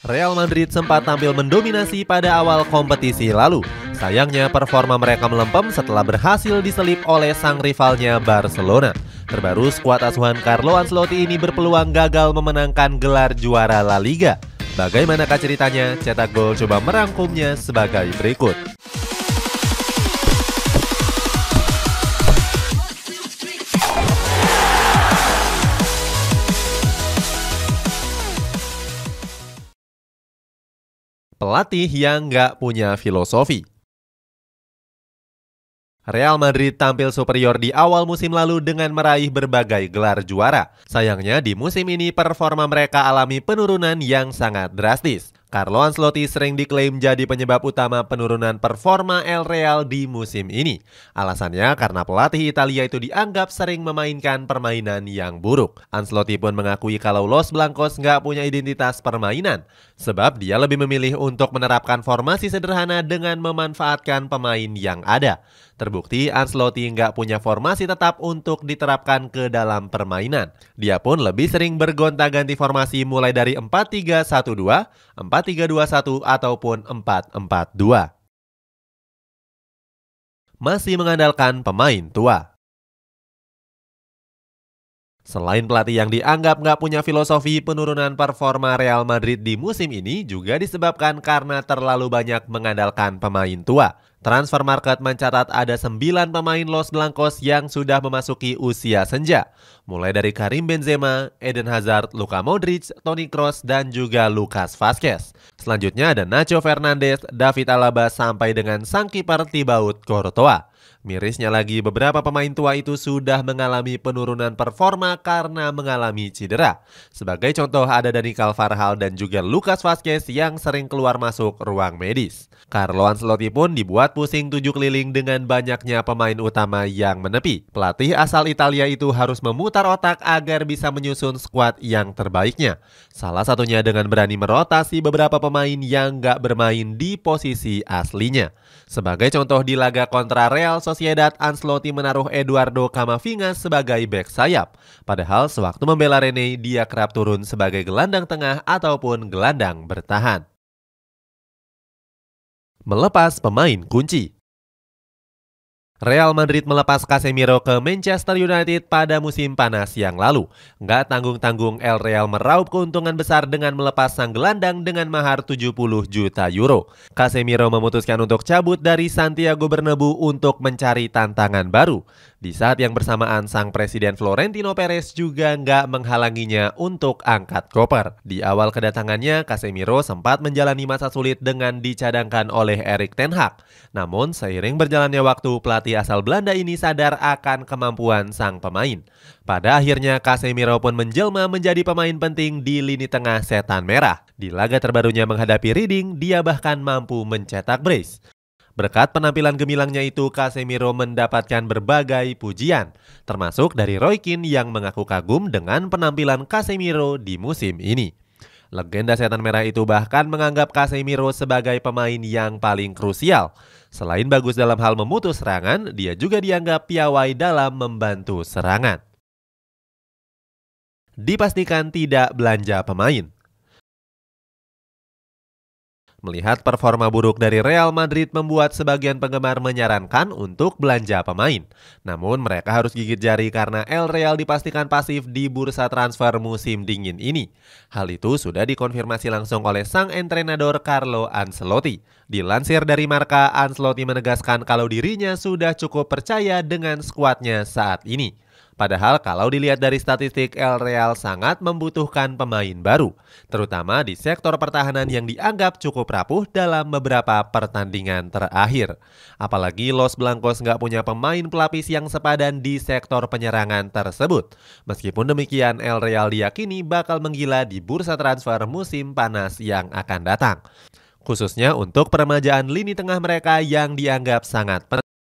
Real Madrid sempat tampil mendominasi pada awal kompetisi lalu. Sayangnya performa mereka melempem setelah berhasil diselip oleh sang rivalnya Barcelona. Terbaru skuad asuhan Carlo Ancelotti ini berpeluang gagal memenangkan gelar juara La Liga. Bagaimanakah ceritanya? Cetak Gol coba merangkumnya sebagai berikut. Pelatih yang nggak punya filosofi. Real Madrid tampil superior di awal musim lalu dengan meraih berbagai gelar juara. Sayangnya di musim ini performa mereka alami penurunan yang sangat drastis. Carlo Ancelotti sering diklaim jadi penyebab utama penurunan performa El Real di musim ini. Alasannya karena pelatih Italia itu dianggap sering memainkan permainan yang buruk. Ancelotti pun mengakui kalau Los Blancos nggak punya identitas permainan, sebab dia lebih memilih untuk menerapkan formasi sederhana dengan memanfaatkan pemain yang ada. Terbukti Ancelotti nggak punya formasi tetap untuk diterapkan ke dalam permainan. Dia pun lebih sering bergonta-ganti formasi mulai dari 4-3-1-2, 4-3-2-1 ataupun 4-4-2. Masih mengandalkan pemain tua. Selain pelatih yang dianggap nggak punya filosofi, penurunan performa Real Madrid di musim ini juga disebabkan karena terlalu banyak mengandalkan pemain tua. Transfer Market mencatat ada 9 pemain Los Blancos yang sudah memasuki usia senja. Mulai dari Karim Benzema, Eden Hazard, Luka Modric, Toni Kroos, dan juga Lucas Vazquez. Selanjutnya ada Nacho Fernandez, David Alaba, sampai dengan sang kiper Thibaut Courtois. Mirisnya lagi, beberapa pemain tua itu sudah mengalami penurunan performa karena mengalami cedera. Sebagai contoh ada Dani Carvajal dan juga Lucas Vazquez yang sering keluar masuk ruang medis. Carlo Ancelotti pun dibuat pusing 7 keliling dengan banyaknya pemain utama yang menepi. Pelatih asal Italia itu harus memutar otak agar bisa menyusun skuad yang terbaiknya. Salah satunya dengan berani merotasi beberapa pemain yang nggak bermain di posisi aslinya. Sebagai contoh di laga kontra Real Sociedad, Ancelotti menaruh Eduardo Camavinga sebagai bek sayap. Padahal sewaktu membela Rene, dia kerap turun sebagai gelandang tengah ataupun gelandang bertahan. Melepas pemain kunci. Real Madrid melepas Casemiro ke Manchester United pada musim panas yang lalu. Nggak tanggung-tanggung El Real meraup keuntungan besar dengan melepas sang gelandang dengan mahar 70 juta euro. Casemiro memutuskan untuk cabut dari Santiago Bernabeu untuk mencari tantangan baru. Di saat yang bersamaan, sang presiden Florentino Perez juga nggak menghalanginya untuk angkat koper. Di awal kedatangannya, Casemiro sempat menjalani masa sulit dengan dicadangkan oleh Erik ten Hag. Namun, seiring berjalannya waktu, pelatih asal Belanda ini sadar akan kemampuan sang pemain. Pada akhirnya, Casemiro pun menjelma menjadi pemain penting di lini tengah setan merah. Di laga terbarunya menghadapi Reading, dia bahkan mampu mencetak brace. Berkat penampilan gemilangnya itu, Casemiro mendapatkan berbagai pujian, termasuk dari Roy Keane yang mengaku kagum dengan penampilan Casemiro di musim ini. Legenda setan merah itu bahkan menganggap Casemiro sebagai pemain yang paling krusial. Selain bagus dalam hal memutus serangan, dia juga dianggap piawai dalam membantu serangan. Dipastikan tidak belanja pemain. Melihat performa buruk dari Real Madrid membuat sebagian penggemar menyarankan untuk belanja pemain. Namun mereka harus gigit jari karena El Real dipastikan pasif di bursa transfer musim dingin ini. Hal itu sudah dikonfirmasi langsung oleh sang entrenador Carlo Ancelotti. Dilansir dari Marca, Ancelotti menegaskan kalau dirinya sudah cukup percaya dengan skuadnya saat ini. Padahal kalau dilihat dari statistik, El Real sangat membutuhkan pemain baru, terutama di sektor pertahanan yang dianggap cukup rapuh dalam beberapa pertandingan terakhir. Apalagi Los Blancos nggak punya pemain pelapis yang sepadan di sektor penyerangan tersebut. Meskipun demikian, El Real diyakini bakal menggila di bursa transfer musim panas yang akan datang. Khususnya untuk peremajaan lini tengah mereka yang dianggap sangat penting.